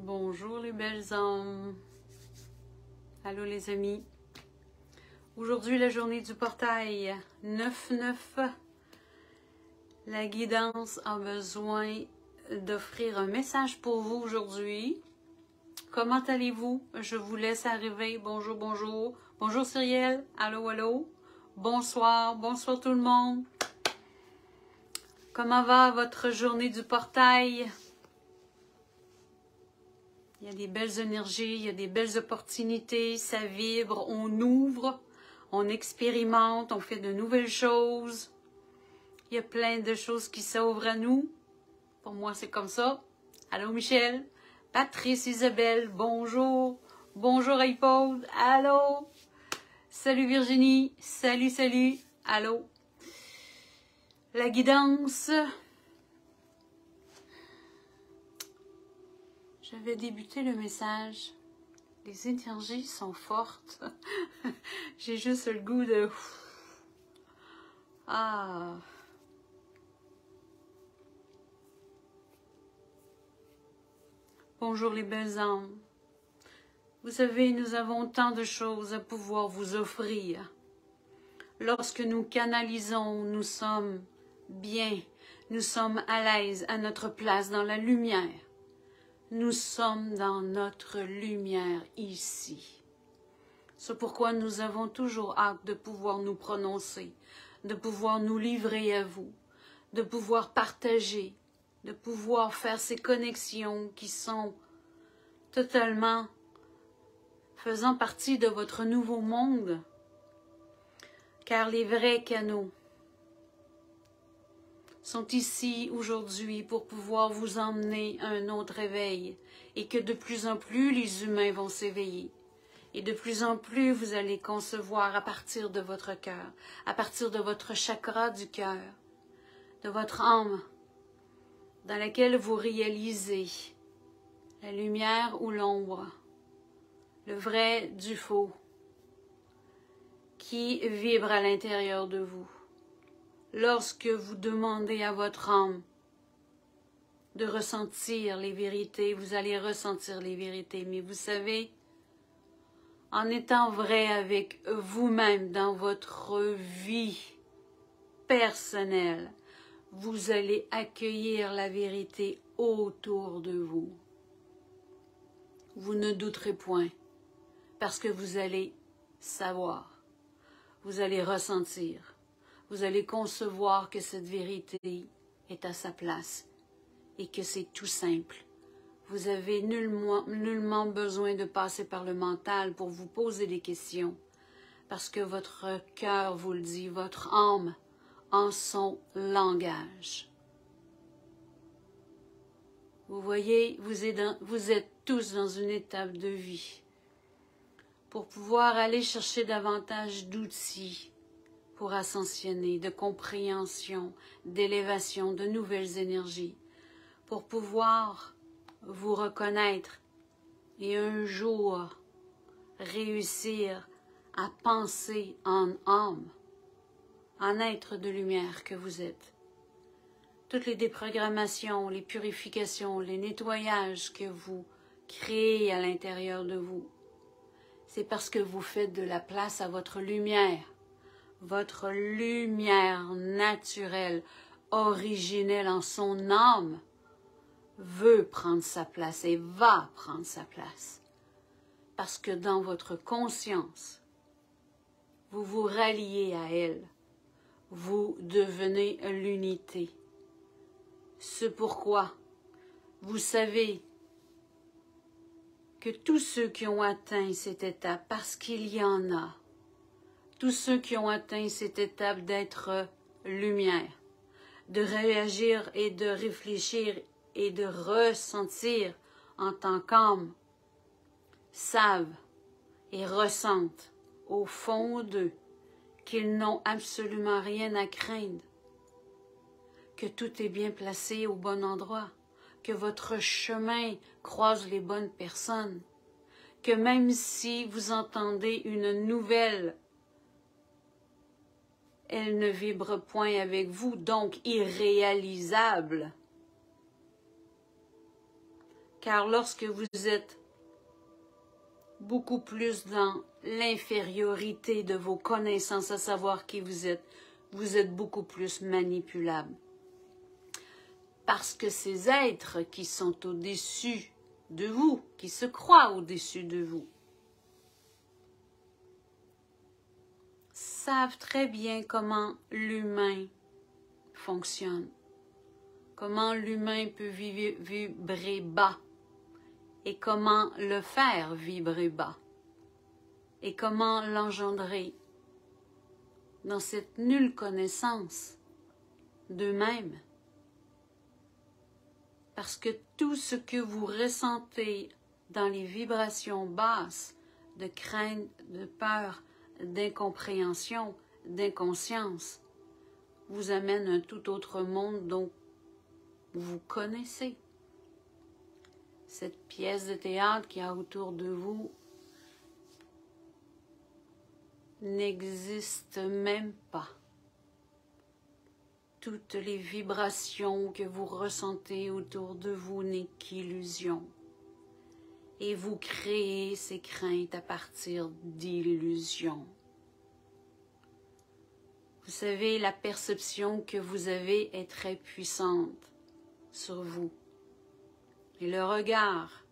Bonjour les belles âmes. Allô les amis. Aujourd'hui la journée du portail 9-9. La guidance a besoin d'offrir un message pour vous aujourd'hui. Comment allez-vous? Je vous laisse arriver. Bonjour, bonjour. Bonjour Cyrielle. Allô, allô. Bonsoir, bonsoir tout le monde. Comment va votre journée du portail? Il y a des belles énergies, il y a des belles opportunités, ça vibre, on ouvre, on expérimente, on fait de nouvelles choses. Il y a plein de choses qui s'ouvrent à nous. Pour moi, c'est comme ça. Allô Michel, Patrice, Isabelle, bonjour. Bonjour iPod, allô. Salut Virginie, salut, salut, allô. La guidance. Je vais débuter le message. Les énergies sont fortes. J'ai juste le goût de... Ah. Bonjour les belles âmes. Vous savez, nous avons tant de choses à pouvoir vous offrir. Lorsque nous canalisons, nous sommes bien. Nous sommes à l'aise, à notre place dans la lumière. Nous sommes dans notre lumière ici. C'est pourquoi nous avons toujours hâte de pouvoir nous prononcer, de pouvoir nous livrer à vous, de pouvoir partager, de pouvoir faire ces connexions qui sont totalement faisant partie de votre nouveau monde. Car les vrais canaux sont ici aujourd'hui pour pouvoir vous emmener à un autre éveil et que de plus en plus les humains vont s'éveiller et de plus en plus vous allez concevoir à partir de votre cœur, à partir de votre chakra du cœur, de votre âme dans laquelle vous réalisez la lumière ou l'ombre, le vrai du faux qui vibre à l'intérieur de vous. Lorsque vous demandez à votre âme de ressentir les vérités, vous allez ressentir les vérités. Mais vous savez, en étant vrai avec vous-même dans votre vie personnelle, vous allez accueillir la vérité autour de vous. Vous ne douterez point, parce que vous allez savoir, vous allez ressentir. Vous allez concevoir que cette vérité est à sa place et que c'est tout simple. Vous avez nullement besoin de passer par le mental pour vous poser des questions parce que votre cœur vous le dit, votre âme en son langage. Vous voyez, vous êtes tous dans une étape de vie pour pouvoir aller chercher davantage d'outils pour ascensionner, de compréhension, d'élévation, de nouvelles énergies, pour pouvoir vous reconnaître et un jour réussir à penser en âme, en être de lumière que vous êtes. Toutes les déprogrammations, les purifications, les nettoyages que vous créez à l'intérieur de vous, c'est parce que vous faites de la place à votre lumière naturelle, originelle en son âme, veut prendre sa place et va prendre sa place. Parce que dans votre conscience, vous vous ralliez à elle, vous devenez l'unité. C'est pourquoi vous savez que tous ceux qui ont atteint cette étape, parce qu'il y en a, tous ceux qui ont atteint cette étape d'être lumière, de réagir et de réfléchir et de ressentir en tant qu'âme, savent et ressentent au fond d'eux qu'ils n'ont absolument rien à craindre, que tout est bien placé au bon endroit, que votre chemin croise les bonnes personnes, que même si vous entendez une nouvelle, elle ne vibre point avec vous, donc irréalisable. Car lorsque vous êtes beaucoup plus dans l'infériorité de vos connaissances, à savoir qui vous êtes beaucoup plus manipulable. Parce que ces êtres qui sont au-dessus de vous, qui se croient au-dessus de vous, savent très bien comment l'humain fonctionne, comment l'humain peut vibrer bas, et comment le faire vibrer bas, et comment l'engendrer dans cette nulle connaissance d'eux-mêmes. Parce que tout ce que vous ressentez dans les vibrations basses de crainte, de peur, d'incompréhension, d'inconscience, vous amène à un tout autre monde dont vous connaissez. Cette pièce de théâtre qu'il y a autour de vous n'existe même pas. Toutes les vibrations que vous ressentez autour de vous n'est qu'illusion. Et vous créez ces craintes à partir d'illusions. Vous savez, la perception que vous avez est très puissante sur vous. Et le regard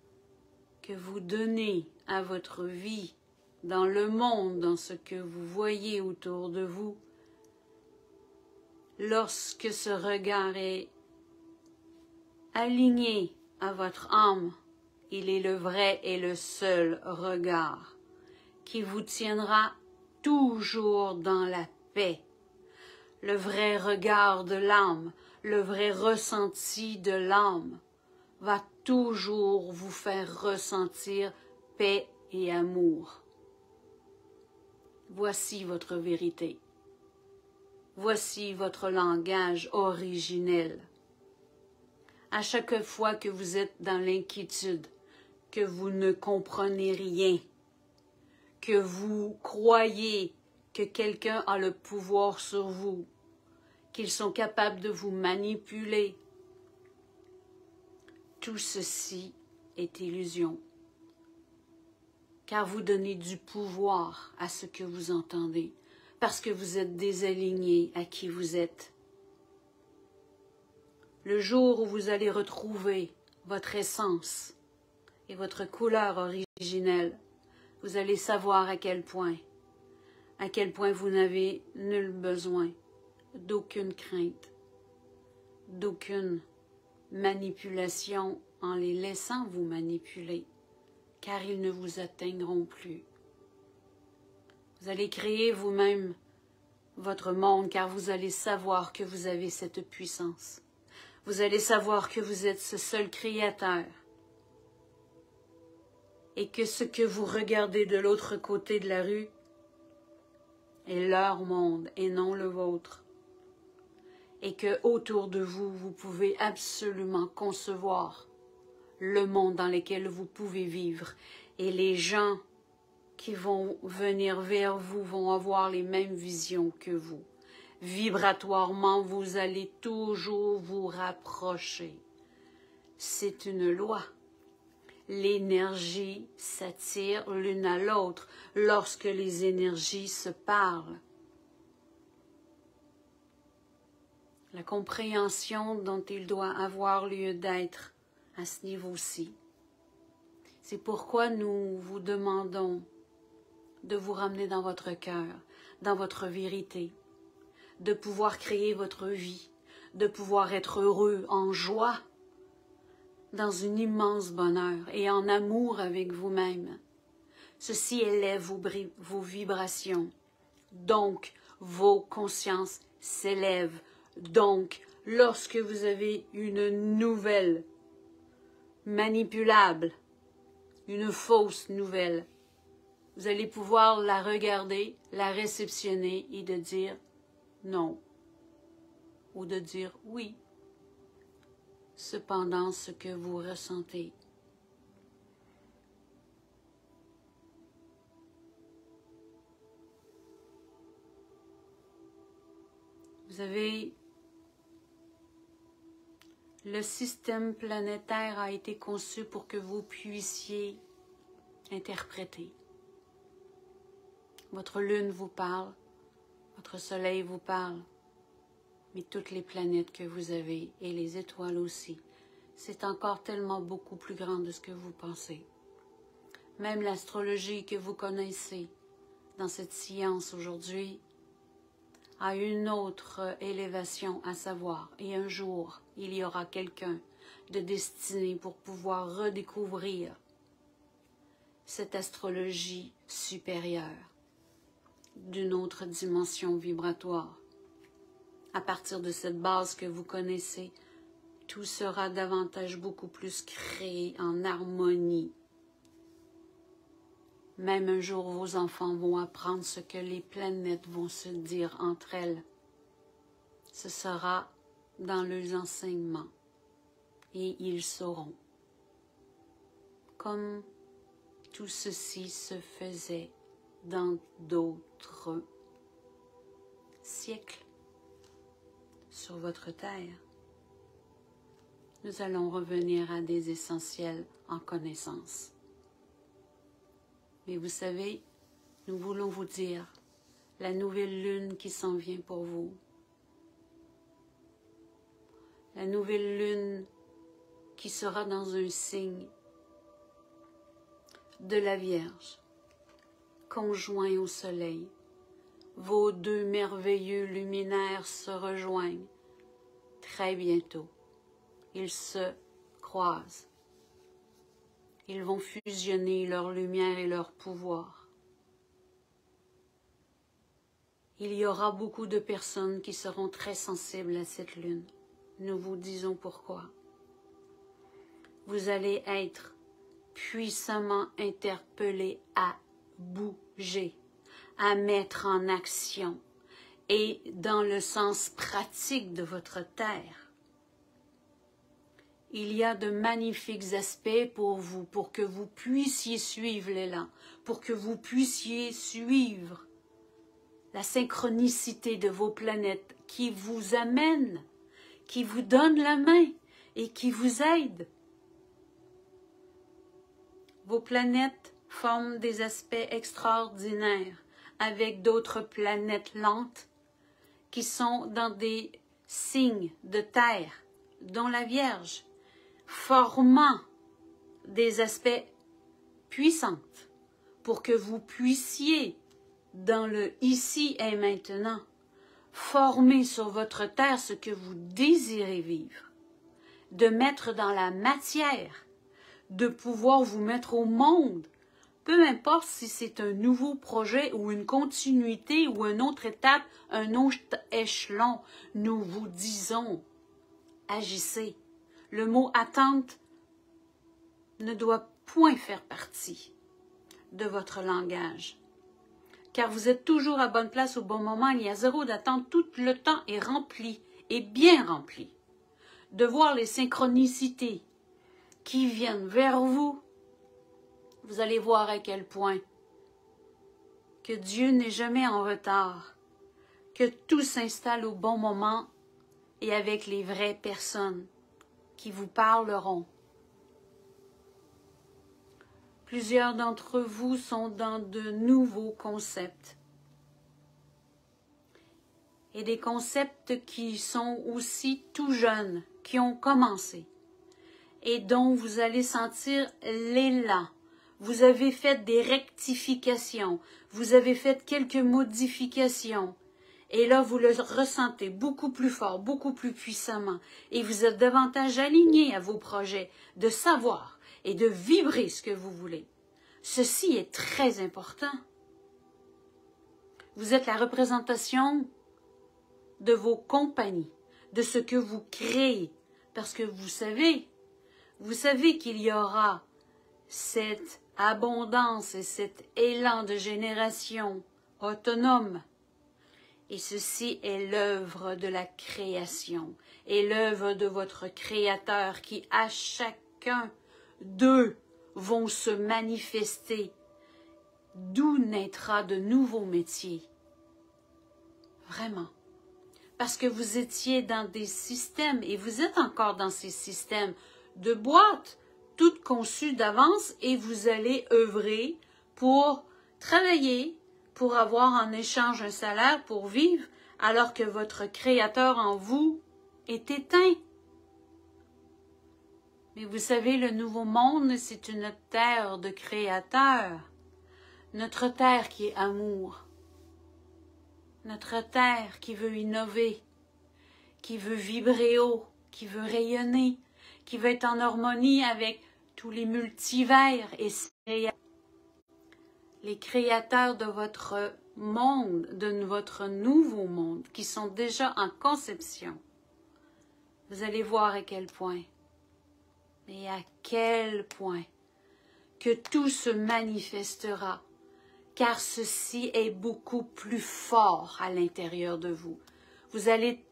que vous donnez à votre vie, dans le monde, dans ce que vous voyez autour de vous, lorsque ce regard est aligné à votre âme, il est le vrai et le seul regard qui vous tiendra toujours dans la paix. Le vrai regard de l'âme, le vrai ressenti de l'âme va toujours vous faire ressentir paix et amour. Voici votre vérité. Voici votre langage originel. À chaque fois que vous êtes dans l'inquiétude, que vous ne comprenez rien, que vous croyez que quelqu'un a le pouvoir sur vous, qu'ils sont capables de vous manipuler, tout ceci est illusion. Car vous donnez du pouvoir à ce que vous entendez, parce que vous êtes désaligné à qui vous êtes. Le jour où vous allez retrouver votre essence et votre couleur originelle, vous allez savoir à quel point vous n'avez nul besoin d'aucune crainte, d'aucune manipulation en les laissant vous manipuler, car ils ne vous atteindront plus. Vous allez créer vous-même votre monde, car vous allez savoir que vous avez cette puissance. Vous allez savoir que vous êtes ce seul créateur et que ce que vous regardez de l'autre côté de la rue est leur monde et non le vôtre. Et que autour de vous, vous pouvez absolument concevoir le monde dans lequel vous pouvez vivre. Et les gens qui vont venir vers vous vont avoir les mêmes visions que vous. Vibratoirement, vous allez toujours vous rapprocher. C'est une loi. L'énergie s'attire l'une à l'autre lorsque les énergies se parlent. La compréhension dont il doit avoir lieu d'être à ce niveau-ci. C'est pourquoi nous vous demandons de vous ramener dans votre cœur, dans votre vérité, de pouvoir créer votre vie, de pouvoir être heureux, en joie, dans un immense bonheur et en amour avec vous-même. Ceci élève vos vibrations, donc vos consciences s'élèvent. Donc, lorsque vous avez une nouvelle manipulable, une fausse nouvelle, vous allez pouvoir la regarder, la réceptionner et de dire non ou de dire oui. Cependant, ce que vous ressentez. Vous avez Le système planétaire a été conçu pour que vous puissiez interpréter. Votre lune vous parle, votre soleil vous parle, mais toutes les planètes que vous avez et les étoiles aussi, c'est encore tellement beaucoup plus grand de ce que vous pensez. Même l'astrologie que vous connaissez dans cette science aujourd'hui a une autre élévation à savoir. Et un jour, il y aura quelqu'un de destiné pour pouvoir redécouvrir cette astrologie supérieure d'une autre dimension vibratoire. À partir de cette base que vous connaissez, tout sera davantage beaucoup plus créé en harmonie. Même un jour, vos enfants vont apprendre ce que les planètes vont se dire entre elles. Ce sera dans leurs enseignements et ils sauront. Comme tout ceci se faisait dans d'autres siècles sur votre terre. Nous allons revenir à des essentiels en connaissance. Mais vous savez, nous voulons vous dire la nouvelle lune qui s'en vient pour vous. La nouvelle lune qui sera dans un signe de la Vierge, conjoint au soleil. Vos deux merveilleux luminaires se rejoignent très bientôt. Ils se croisent. Ils vont fusionner leur lumière et leur pouvoir. Il y aura beaucoup de personnes qui seront très sensibles à cette lune. Nous vous disons pourquoi. Vous allez être puissamment interpellés à bouger, à mettre en action et dans le sens pratique de votre terre. Il y a de magnifiques aspects pour vous, pour que vous puissiez suivre l'élan, pour que vous puissiez suivre la synchronicité de vos planètes qui vous amène, qui vous donne la main et qui vous aide. Vos planètes forment des aspects extraordinaires avec d'autres planètes lentes qui sont dans des signes de terre, dont la Vierge, formant des aspects puissants pour que vous puissiez, dans le ici et maintenant, former sur votre terre ce que vous désirez vivre, de mettre dans la matière, de pouvoir vous mettre au monde, peu importe si c'est un nouveau projet ou une continuité ou une autre étape, un autre échelon, nous vous disons, agissez. Le mot « attente » ne doit point faire partie de votre langage. Car vous êtes toujours à bonne place au bon moment, il y a zéro d'attente, tout le temps est rempli, et bien rempli. De voir les synchronicités qui viennent vers vous, vous allez voir à quel point que Dieu n'est jamais en retard, que tout s'installe au bon moment et avec les vraies personnes qui vous parleront. Plusieurs d'entre vous sont dans de nouveaux concepts. Et des concepts qui sont aussi tout jeunes, qui ont commencé. Et dont vous allez sentir l'élan. Vous avez fait des rectifications. Vous avez fait quelques modifications. Et là, vous le ressentez beaucoup plus fort, beaucoup plus puissamment. Et vous êtes davantage aligné à vos projets de savoir et de vibrer ce que vous voulez. Ceci est très important. Vous êtes la représentation de vos compagnies, de ce que vous créez. Parce que vous savez qu'il y aura cette abondance et cet élan de génération autonome. Et ceci est l'œuvre de la création et l'œuvre de votre Créateur qui, à chacun d'eux, vont se manifester, d'où naîtra de nouveaux métiers. Vraiment. parce que vous étiez dans des systèmes, et vous êtes encore dans ces systèmes de boîtes, toutes conçues d'avance, et vous allez œuvrer pour travailler, pour avoir en échange un salaire pour vivre, alors que votre Créateur en vous est éteint. Mais vous savez, le nouveau monde, c'est une terre de créateurs. Notre terre qui est amour. Notre terre qui veut innover, qui veut vibrer haut, qui veut rayonner, qui veut être en harmonie avec tous les multivers et les créateurs de votre monde, de votre nouveau monde, qui sont déjà en conception. Vous allez voir à quel point, et à quel point, que tout se manifestera, car ceci est beaucoup plus fort à l'intérieur de vous. Vous allez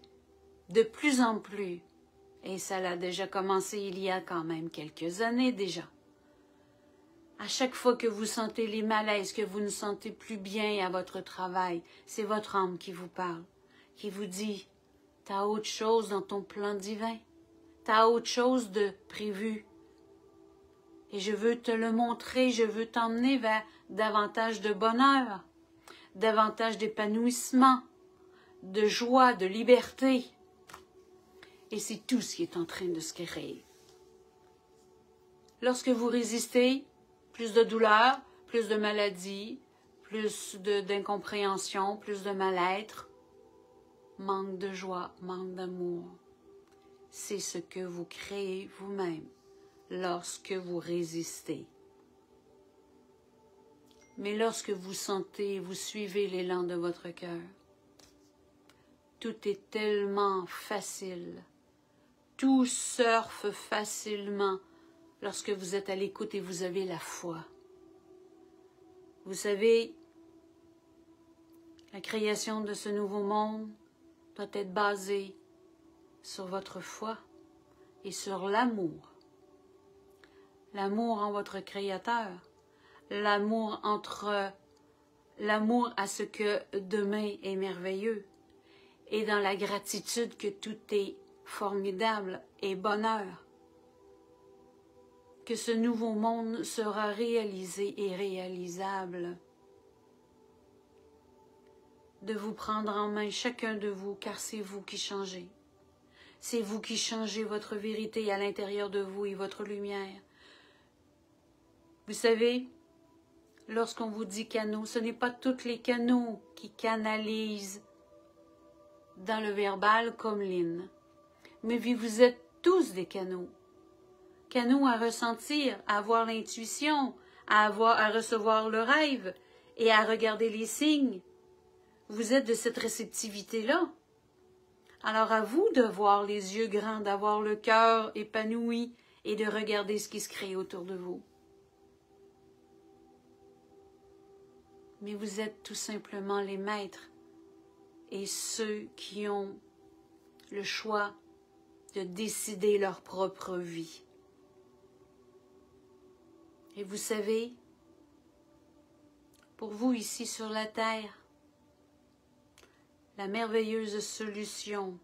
de plus en plus, et ça a déjà commencé il y a quand même quelques années déjà, à chaque fois que vous sentez les malaises, que vous ne sentez plus bien à votre travail, c'est votre âme qui vous parle, qui vous dit « T'as autre chose dans ton plan divin, t'as autre chose de prévu. Et je veux te le montrer, je veux t'emmener vers davantage de bonheur, davantage d'épanouissement, de joie, de liberté. » Et c'est tout ce qui est en train de se créer. Lorsque vous résistez, plus de douleur, plus de maladie, plus d'incompréhension, plus de mal-être, manque de joie, manque d'amour. C'est ce que vous créez vous-même lorsque vous résistez. Mais lorsque vous sentez, vous suivez l'élan de votre cœur, tout est tellement facile. Tout surfe facilement lorsque vous êtes à l'écoute et vous avez la foi. Vous savez, la création de ce nouveau monde doit être basée sur votre foi et sur l'amour. L'amour en votre Créateur, l'amour à ce que demain est merveilleux et dans la gratitude que tout est formidable et bonheur, que ce nouveau monde sera réalisé et réalisable. De vous prendre en main chacun de vous, car c'est vous qui changez. C'est vous qui changez votre vérité à l'intérieur de vous et votre lumière. Vous savez, lorsqu'on vous dit canaux, ce n'est pas tous les canaux qui canalisent dans le verbal comme Lynn. Mais vous êtes tous des canaux. Canaux à ressentir, à avoir l'intuition, à recevoir le rêve et à regarder les signes. Vous êtes de cette réceptivité-là. Alors à vous de voir les yeux grands, d'avoir le cœur épanoui et de regarder ce qui se crée autour de vous. Mais vous êtes tout simplement les maîtres et ceux qui ont le choix de décider leur propre vie. Et vous savez, pour vous ici sur la terre, la merveilleuse solution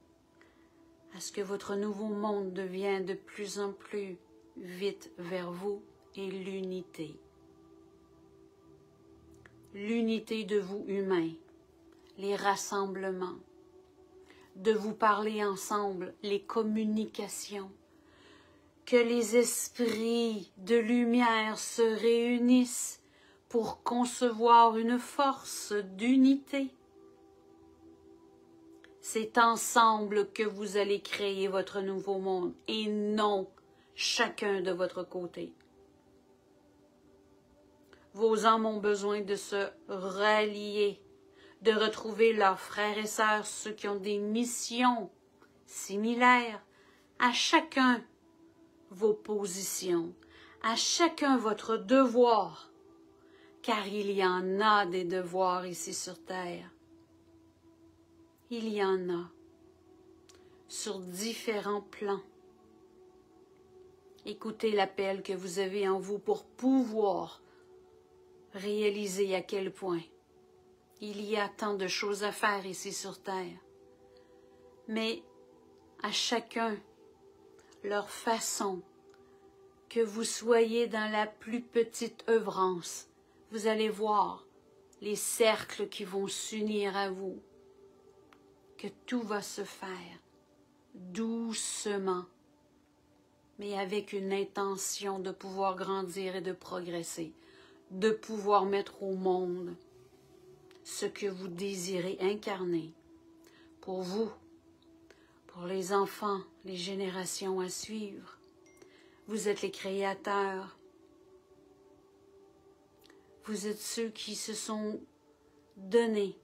à ce que votre nouveau monde devienne de plus en plus vite vers vous est l'unité. L'unité de vous humains, les rassemblements, de vous parler ensemble, les communications, que les esprits de lumière se réunissent pour concevoir une force d'unité. C'est ensemble que vous allez créer votre nouveau monde et non chacun de votre côté. Vos âmes ont besoin de se rallier, de retrouver leurs frères et sœurs, ceux qui ont des missions similaires, à chacun vos positions, à chacun votre devoir, car il y en a des devoirs ici sur terre. Il y en a sur différents plans. Écoutez l'appel que vous avez en vous pour pouvoir réaliser à quel point il y a tant de choses à faire ici sur terre. mais à chacun leur façon, que vous soyez dans la plus petite œuvrance, vous allez voir les cercles qui vont s'unir à vous, que tout va se faire doucement, mais avec une intention de pouvoir grandir et de progresser, de pouvoir mettre au monde ce que vous désirez incarner pour vous, pour les enfants, les générations à suivre. Vous êtes les créateurs. Vous êtes ceux qui se sont donnés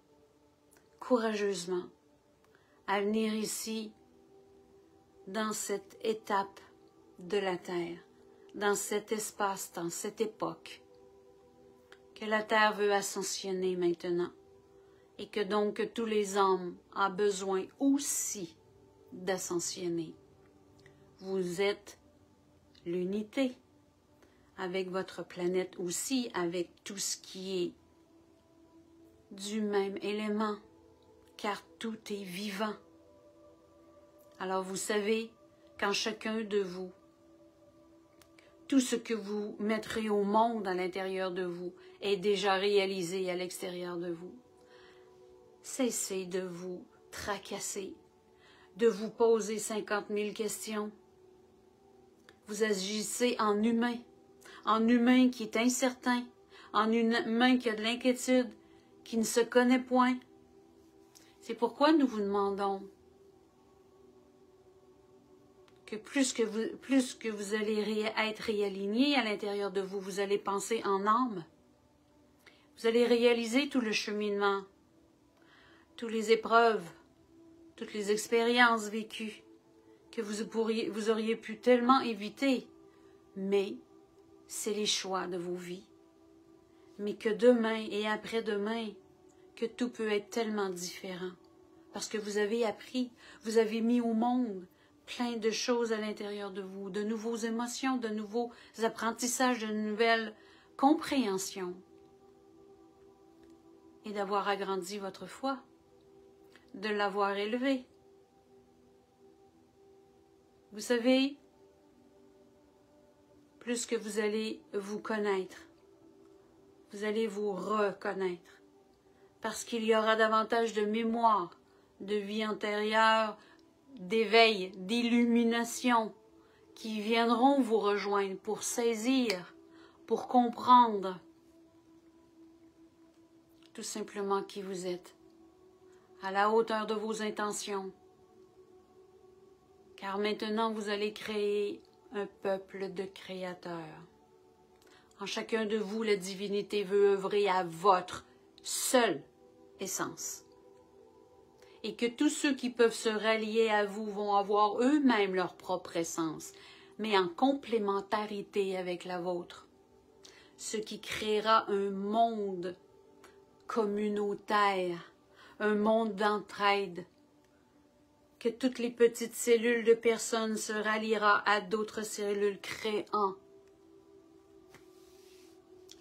courageusement à venir ici dans cette étape de la Terre, dans cet espace, dans cette époque, que la Terre veut ascensionner maintenant et que donc tous les hommes ont besoin aussi d'ascensionner. Vous êtes l'unité avec votre planète aussi, avec tout ce qui est du même élément, car tout est vivant. Alors vous savez, quand chacun de vous, tout ce que vous mettrez au monde à l'intérieur de vous est déjà réalisé à l'extérieur de vous. Cessez de vous tracasser, de vous poser 50 000 questions. Vous agissez en humain qui est incertain, en humain qui a de l'inquiétude, qui ne se connaît point. C'est pourquoi nous vous demandons que plus que vous allez être réaligné à l'intérieur de vous, vous allez penser en âme. Vous allez réaliser tout le cheminement, toutes les épreuves, toutes les expériences vécues que vous auriez pu tellement éviter, mais c'est les choix de vos vies. Mais que demain et après-demain, que tout peut être tellement différent. Parce que vous avez appris, vous avez mis au monde plein de choses à l'intérieur de vous, de nouveaux émotions, de nouveaux apprentissages, de nouvelles compréhensions. Et d'avoir agrandi votre foi, de l'avoir élevée. Vous savez, plus que vous allez vous connaître, vous allez vous reconnaître. Parce qu'il y aura davantage de mémoire, de vie antérieure, d'éveil, d'illumination qui viendront vous rejoindre pour saisir, pour comprendre tout simplement qui vous êtes, à la hauteur de vos intentions. Car maintenant vous allez créer un peuple de créateurs. En chacun de vous, la divinité veut œuvrer à votre seule essence. Et que tous ceux qui peuvent se rallier à vous vont avoir eux-mêmes leur propre essence, mais en complémentarité avec la vôtre. Ce qui créera un monde communautaire, un monde d'entraide, que toutes les petites cellules de personnes se rallieront à d'autres cellules créant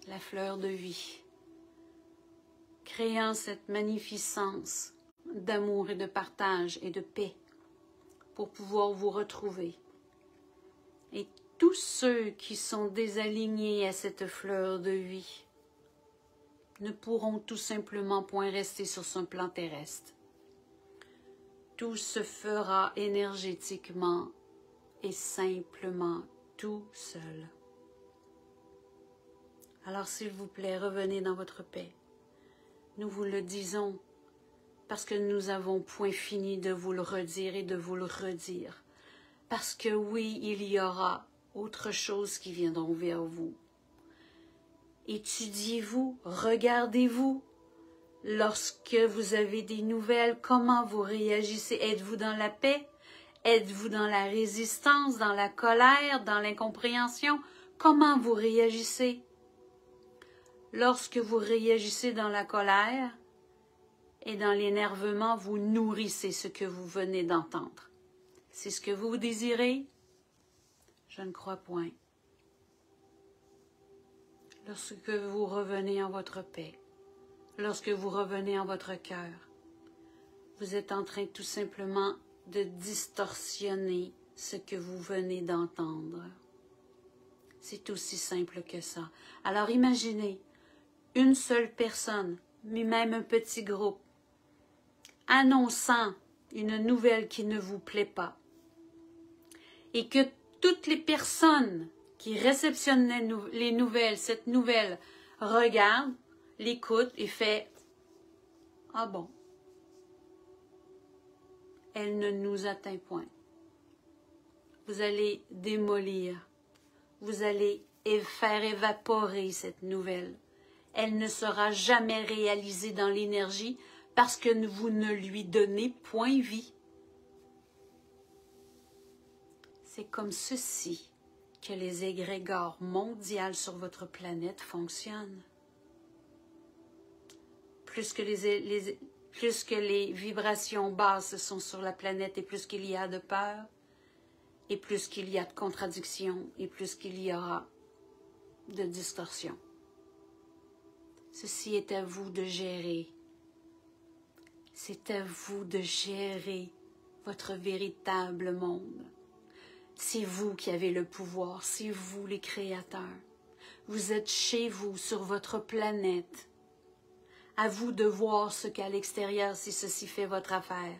la fleur de vie, créant cette magnificence d'amour et de partage et de paix pour pouvoir vous retrouver. Et tous ceux qui sont désalignés à cette fleur de vie ne pourront tout simplement point rester sur son plan terrestre. Tout se fera énergétiquement et simplement tout seul. Alors s'il vous plaît, revenez dans votre paix. Nous vous le disons parce que nous avons point fini de vous le redire et de vous le redire. Parce que oui, il y aura autre chose qui viendront vers vous. Étudiez-vous, regardez-vous. Lorsque vous avez des nouvelles, comment vous réagissez? Êtes-vous dans la paix? Êtes-vous dans la résistance, dans la colère, dans l'incompréhension? Comment vous réagissez? Lorsque vous réagissez dans la colère et dans l'énervement, vous nourrissez ce que vous venez d'entendre. C'est ce que vous désirez? Je ne crois point. Lorsque vous revenez en votre paix, lorsque vous revenez en votre cœur, vous êtes en train tout simplement de distorsionner ce que vous venez d'entendre. C'est aussi simple que ça. Alors imaginez une seule personne, mais même un petit groupe, annonçant une nouvelle qui ne vous plaît pas. Et que toutes les personnes qui réceptionnent les nouvelles, cette nouvelle, regardent, l'écoutent et fait « Ah bon, elle ne nous atteint point. » Vous allez démolir, vous allez faire évaporer cette nouvelle. Elle ne sera jamais réalisée dans l'énergie parce que vous ne lui donnez point vie. C'est comme ceci que les égrégores mondiales sur votre planète fonctionnent. Plus que les vibrations basses sont sur la planète et plus qu'il y a de peur, et plus qu'il y a de contradictions, et plus qu'il y aura de distorsions. Ceci est à vous de gérer. C'est à vous de gérer votre véritable monde. C'est vous qui avez le pouvoir, c'est vous les créateurs. Vous êtes chez vous, sur votre planète. À vous de voir ce qu'à l'extérieur, si ceci fait votre affaire.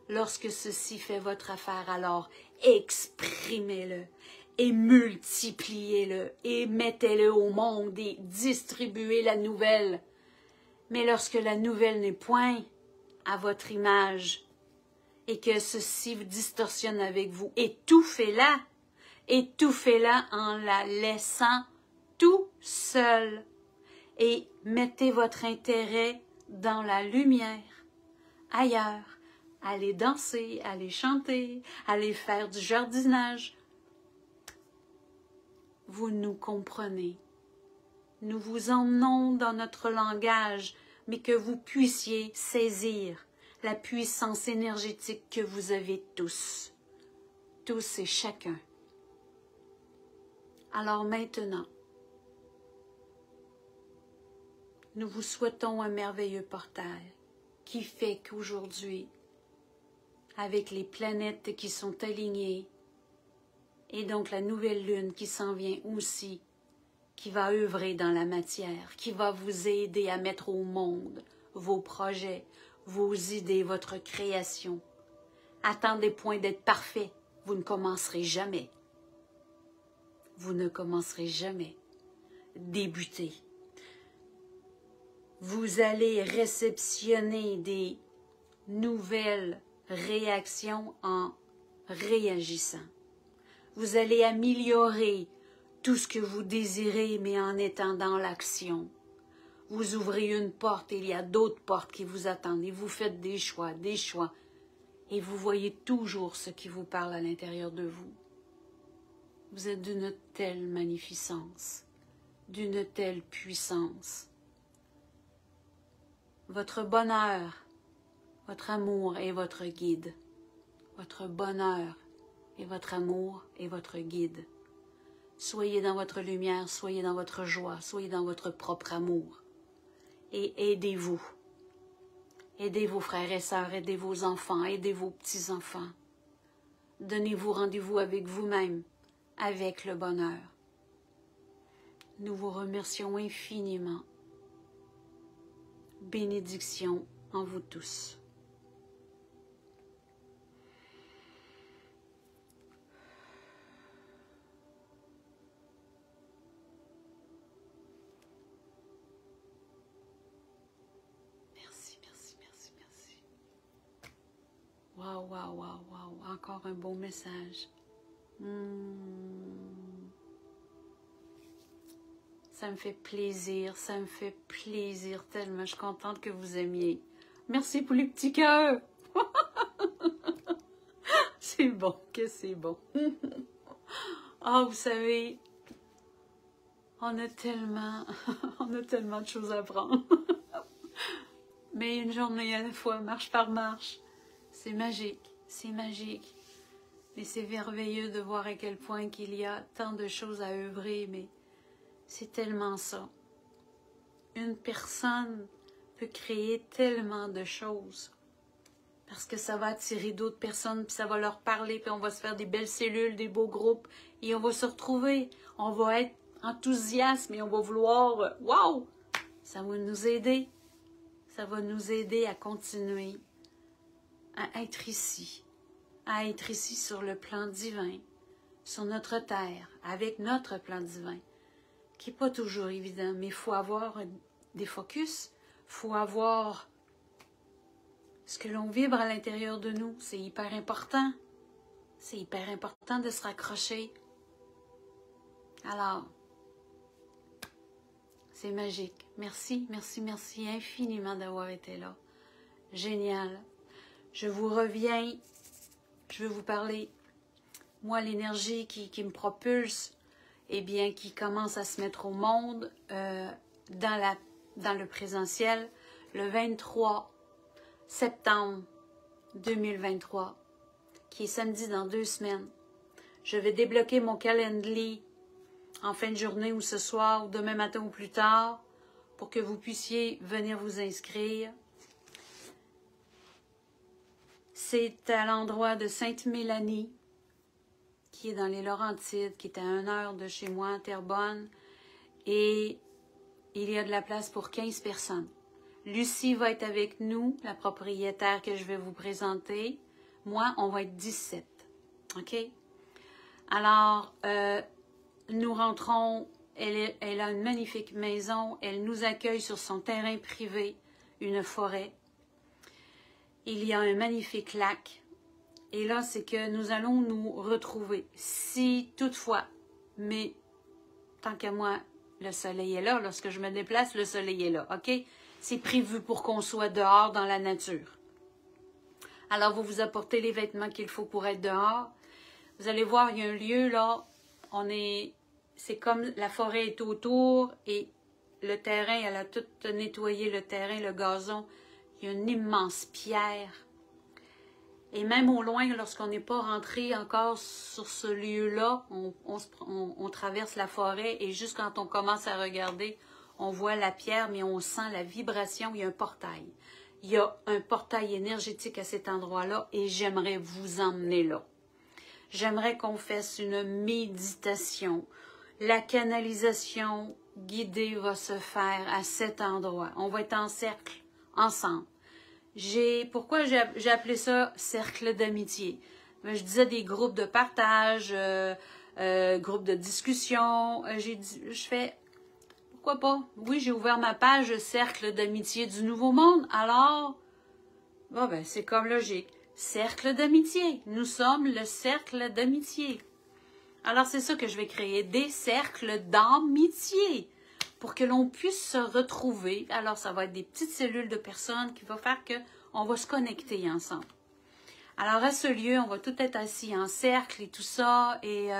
Lorsque ceci fait votre affaire, alors exprimez-le et multipliez-le et mettez-le au monde et distribuez la nouvelle. Mais lorsque la nouvelle n'est point à votre image et que ceci vous distorsionne avec vous, étouffez-la en la laissant tout seul et mettez votre intérêt dans la lumière, ailleurs. Allez danser, allez chanter, allez faire du jardinage. Vous nous comprenez. Nous vous emmenons dans notre langage, mais que vous puissiez saisir la puissance énergétique que vous avez tous et chacun. Alors maintenant, nous vous souhaitons un merveilleux portail qui fait qu'aujourd'hui, avec les planètes qui sont alignées, et donc la nouvelle lune qui s'en vient aussi, qui va œuvrer dans la matière, qui va vous aider à mettre au monde vos projets, vos idées, votre création. Attendez point d'être parfait, vous ne commencerez jamais. Vous ne commencerez jamais. Débutez. Vous allez réceptionner des nouvelles réactions en réagissant. Vous allez améliorer tout ce que vous désirez, mais en étant dans l'action. Vous ouvrez une porte et il y a d'autres portes qui vous attendent. Et vous faites des choix. Et vous voyez toujours ce qui vous parle à l'intérieur de vous. Vous êtes d'une telle magnificence, d'une telle puissance. Votre bonheur, votre amour est votre guide. Votre bonheur et votre amour est votre guide. Soyez dans votre lumière, soyez dans votre joie, soyez dans votre propre amour. Et aidez-vous. Aidez vos frères et sœurs, aidez vos enfants, aidez vos petits-enfants. Donnez-vous rendez-vous avec vous-même, avec le bonheur. Nous vous remercions infiniment. Bénédiction en vous tous. Merci. Waouh, waouh, waouh, waouh. Encore un beau message. Ça me fait plaisir tellement. Je suis contente que vous aimiez. Merci pour les petits cœurs. C'est bon, que c'est bon. Ah, vous savez, on a tellement de choses à apprendre. Mais une journée à la fois, marche par marche. C'est magique, c'est magique. Mais c'est merveilleux de voir à quel point qu'il y a tant de choses à œuvrer, mais c'est tellement ça. Une personne peut créer tellement de choses Parce que ça va attirer d'autres personnes, puis ça va leur parler, puis on va se faire des belles cellules, des beaux groupes, et on va se retrouver. On va être enthousiaste, et on va vouloir, waouh, ça va nous aider. Ça va nous aider à continuer à être ici sur le plan divin, sur notre terre, avec notre plan divin, qui n'est pas toujours évident, mais il faut avoir des focus, il faut avoir ce que l'on vibre à l'intérieur de nous, c'est hyper important. C'est hyper important de se raccrocher. Alors, c'est magique. Merci, merci, merci infiniment d'avoir été là. Génial. Je vous reviens. Je vais vous parler. Moi, l'énergie qui me propulse, eh bien, qui commence à se mettre au monde dans le présentiel, le 23 septembre 2023, qui est samedi dans 2 semaines. Je vais débloquer mon calendrier en fin de journée ou ce soir ou demain matin ou plus tard pour que vous puissiez venir vous inscrire. C'est à l'endroit de Sainte-Mélanie, qui est dans les Laurentides, qui est à 1 heure de chez moi, Terrebonne, et il y a de la place pour 15 personnes. Lucie va être avec nous, la propriétaire que je vais vous présenter. Moi, on va être 17. OK? Alors, nous rentrons, elle a une magnifique maison, elle nous accueille sur son terrain privé, une forêt. Il y a un magnifique lac. Et là, c'est que nous allons nous retrouver. Si toutefois, mais tant qu'à moi, le soleil est là, lorsque je me déplace, le soleil est là, OK? C'est prévu pour qu'on soit dehors dans la nature. Alors, vous vous apportez les vêtements qu'il faut pour être dehors. Vous allez voir, il y a un lieu là, c'est comme la forêt est autour et le terrain, elle a tout nettoyé le terrain, le gazon. Il y a une immense pierre. Et même au loin, lorsqu'on n'est pas rentré encore sur ce lieu-là, on traverse la forêt et juste quand on commence à regarder, on voit la pierre, mais on sent la vibration, il y a un portail. Il y a un portail énergétique à cet endroit-là et j'aimerais vous emmener là. J'aimerais qu'on fasse une méditation. La canalisation guidée va se faire à cet endroit. On va être en cercle, ensemble. Pourquoi j'ai appelé ça cercle d'amitié? Je disais des groupes de partage, groupes de discussion. Je fais, pourquoi pas? Oui, j'ai ouvert ma page cercle d'amitié du Nouveau Monde. Alors, bon ben c'est comme logique. Cercle d'amitié. Nous sommes le cercle d'amitié. Alors c'est ça que je vais créer, des cercles d'amitié. Pour que l'on puisse se retrouver. Alors, ça va être des petites cellules de personnes qui vont faire qu'on va se connecter ensemble. Alors, à ce lieu, on va tout être assis en cercle et tout ça, et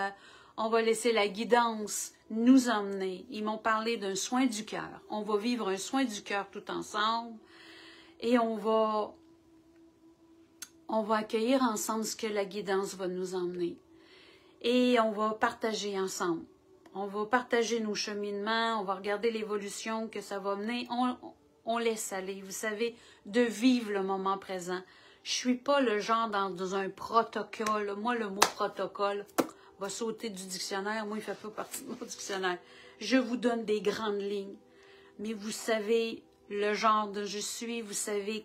on va laisser la guidance nous emmener. Ils m'ont parlé d'un soin du cœur. On va vivre un soin du cœur tout ensemble, et on va accueillir ensemble ce que la guidance va nous emmener. Et on va partager ensemble. On va partager nos cheminements, on va regarder l'évolution que ça va mener. On laisse aller, vous savez, de vivre le moment présent. Je suis pas le genre dans un protocole. Moi, le mot protocole va sauter du dictionnaire. Moi, il fait pas partie de mon dictionnaire. Je vous donne des grandes lignes. Mais vous savez le genre de je suis, vous savez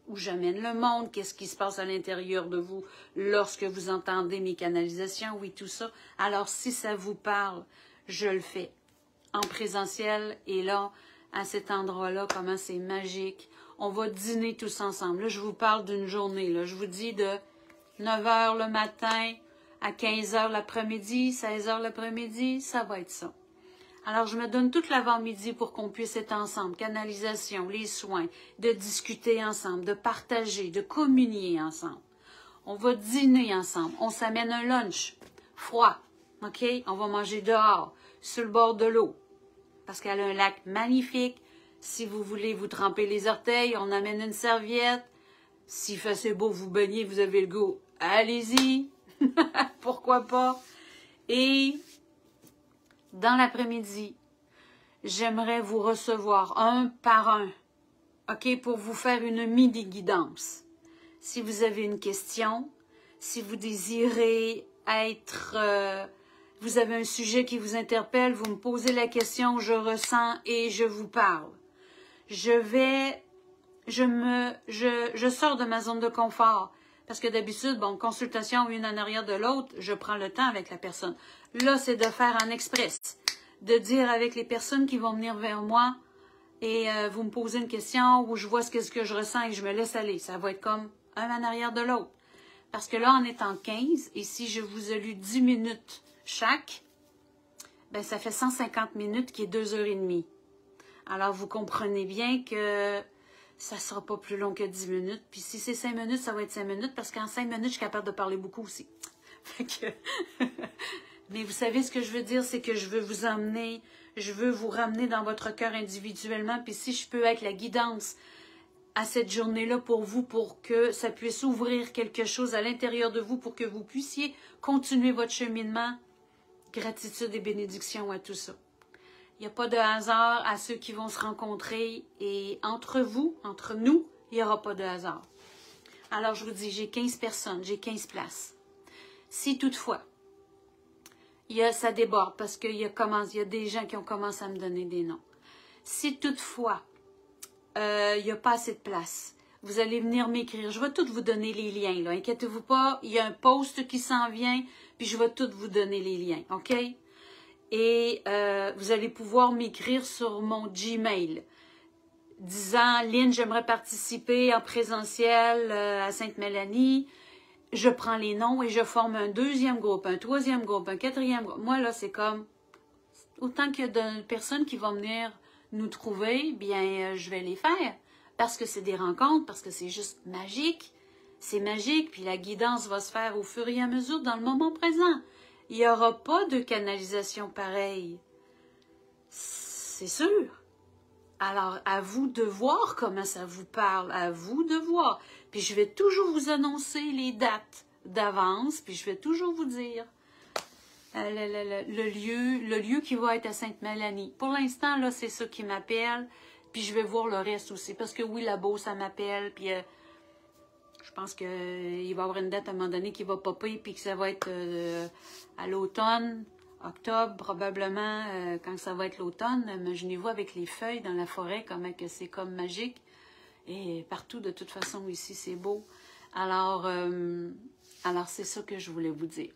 où j'amène le monde, qu'est-ce qui se passe à l'intérieur de vous lorsque vous entendez mes canalisations, oui, tout ça. Alors, si ça vous parle, je le fais en présentiel et là, à cet endroit-là, comment c'est magique. On va dîner tous ensemble. Là, je vous parle d'une journée. Là. Je vous dis de 9 h le matin à 15 h l'après-midi, 16 h l'après-midi, ça va être ça. Alors, je me donne toute l'avant-midi pour qu'on puisse être ensemble, canalisation, les soins, de discuter ensemble, de partager, de communier ensemble. On va dîner ensemble. On s'amène un lunch froid, OK? On va manger dehors, sur le bord de l'eau, parce qu'elle a un lac magnifique. Si vous voulez vous tremper les orteils, on amène une serviette. S'il fait assez beau, vous baignez, vous avez le goût, allez-y. Pourquoi pas? Et dans l'après-midi, j'aimerais vous recevoir un par un, OK, pour vous faire une mini-guidance. Si vous avez une question, si vous désirez être... vous avez un sujet qui vous interpelle, vous me posez la question, je ressens et je vous parle. Je sors de ma zone de confort. Parce que d'habitude, bon, consultation une en arrière de l'autre, je prends le temps avec la personne. Là, c'est de faire en express. De dire avec les personnes qui vont venir vers moi et vous me posez une question où je vois ce que je ressens et je me laisse aller. Ça va être comme un en arrière de l'autre. Parce que là, on est en 15 et si je vous ai lu 10 minutes chaque, ben ça fait 150 minutes qui est 2h30. Alors, vous comprenez bien que ça ne sera pas plus long que 10 minutes. Puis si c'est 5 minutes, ça va être 5 minutes parce qu'en 5 minutes, je suis capable de parler beaucoup aussi. Fait que... Mais vous savez ce que je veux dire, c'est que je veux vous emmener, je veux vous ramener dans votre cœur individuellement. Puis si je peux être la guidance à cette journée-là pour vous, pour que ça puisse ouvrir quelque chose à l'intérieur de vous, pour que vous puissiez continuer votre cheminement, gratitude et bénédiction à tout ça. Il n'y a pas de hasard à ceux qui vont se rencontrer et entre vous, entre nous, il n'y aura pas de hasard. Alors je vous dis, j'ai 15 personnes, j'ai 15 places. Si toutefois, ça déborde parce qu'il y a des gens qui ont commencé à me donner des noms. Si toutefois, il n'y a pas assez de place, vous allez venir m'écrire. Je vais tout vous donner les liens, là. Inquiétez-vous pas, il y a un post qui s'en vient, puis je vais tout vous donner les liens, OK? Et vous allez pouvoir m'écrire sur mon Gmail, disant, Lynn, j'aimerais participer en présentiel à Sainte-Mélanie. Je prends les noms et je forme un deuxième groupe, un troisième groupe, un quatrième groupe. Moi, là, c'est comme, autant qu'il y a de personnes qui vont venir nous trouver, bien, je vais les faire. Parce que c'est des rencontres, parce que c'est juste magique. C'est magique, puis la guidance va se faire au fur et à mesure dans le moment présent. Il n'y aura pas de canalisation pareille. C'est sûr. Alors, à vous de voir comment ça vous parle, à vous de voir. Puis je vais toujours vous annoncer les dates d'avance, puis je vais toujours vous dire le lieu qui va être à Sainte-Mélanie. Pour l'instant, là, c'est ça qui m'appelle, puis je vais voir le reste aussi. Parce que oui, là-bas, ça m'appelle, puis je pense qu'il va y avoir une date à un moment donné qui va popper, puis que ça va être à l'automne, octobre probablement, quand ça va être l'automne. Imaginez-vous avec les feuilles dans la forêt, comment que c'est comme magique. Et partout, de toute façon, ici, c'est beau. Alors c'est ça que je voulais vous dire.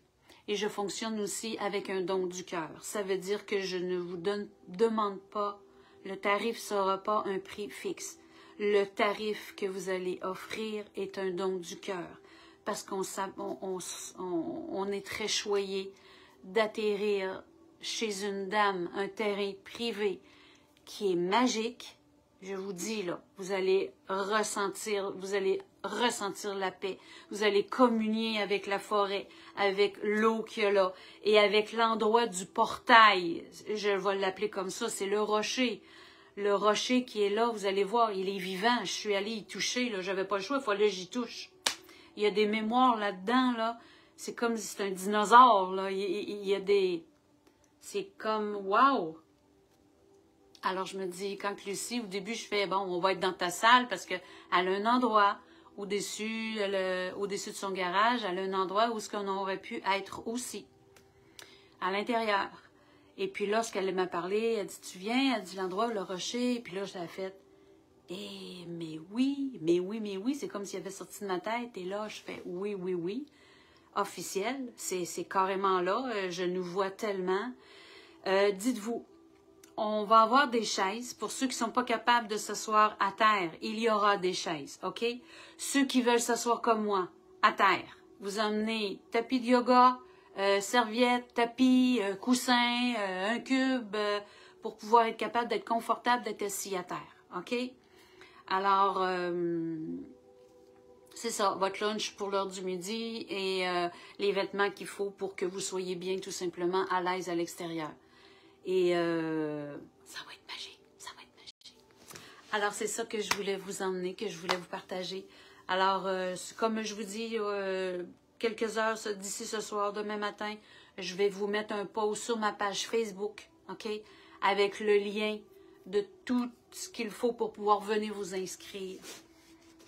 Et je fonctionne aussi avec un don du cœur. Ça veut dire que je ne vous demande pas, le tarif ne sera pas un prix fixe. Le tarif que vous allez offrir est un don du cœur. Parce qu'on est très choyé d'atterrir chez une dame, un terrain privé qui est magique. Je vous dis, là, vous allez ressentir la paix. Vous allez communier avec la forêt, avec l'eau qu'il y a là, et avec l'endroit du portail. Je vais l'appeler comme ça, c'est le rocher. Le rocher qui est là, vous allez voir, il est vivant. Je suis allée y toucher, là, j'avais pas le choix, il fallait que j'y touche. Il y a des mémoires là-dedans, là. C'est comme si c'est un dinosaure, là. Il y a des... C'est comme, wow! Alors, je me dis, quand Lucie, au début, je fais, bon, on va être dans ta salle parce qu'elle a un endroit au-dessus de son garage, elle a un endroit où ce qu'on aurait pu être aussi, à l'intérieur. Et puis, lorsqu'elle m'a parlé, elle dit, tu viens? Elle dit, l'endroit où le rocher. Et puis là, je l'ai fait, mais oui, c'est comme s'il avait sorti de ma tête. Et là, je fais, oui, officiel, c'est carrément là, je nous vois tellement. Dites-vous, on va avoir des chaises. Pour ceux qui ne sont pas capables de s'asseoir à terre, il y aura des chaises, OK? Ceux qui veulent s'asseoir comme moi, à terre, vous emmenez tapis de yoga, serviette, tapis, coussin, un cube, pour pouvoir être capable d'être confortable, d'être assis à terre, OK? Alors, c'est ça, votre lunch pour l'heure du midi et les vêtements qu'il faut pour que vous soyez bien, tout simplement, à l'aise à l'extérieur. Et ça va être magique, ça va être magique. Alors, c'est ça que je voulais vous emmener, que je voulais vous partager. Alors, comme je vous dis, quelques heures d'ici ce soir, demain matin, je vais vous mettre un post sur ma page Facebook, OK? Avec le lien de tout ce qu'il faut pour pouvoir venir vous inscrire.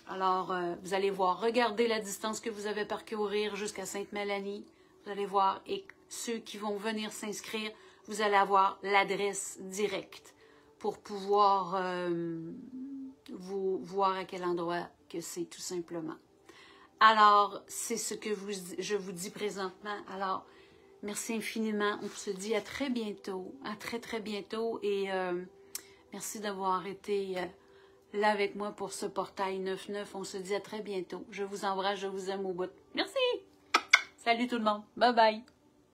Alors, vous allez voir, regardez la distance que vous avez à parcourir jusqu'à Sainte-Mélanie. Vous allez voir, et ceux qui vont venir s'inscrire, vous allez avoir l'adresse directe pour pouvoir vous voir à quel endroit que c'est tout simplement. Alors, c'est ce que je vous dis présentement. Alors, merci infiniment. On se dit à très bientôt, à très très bientôt. Et merci d'avoir été là avec moi pour ce portail 9-9. On se dit à très bientôt. Je vous embrasse, je vous aime au bout. Merci. Salut tout le monde. Bye bye.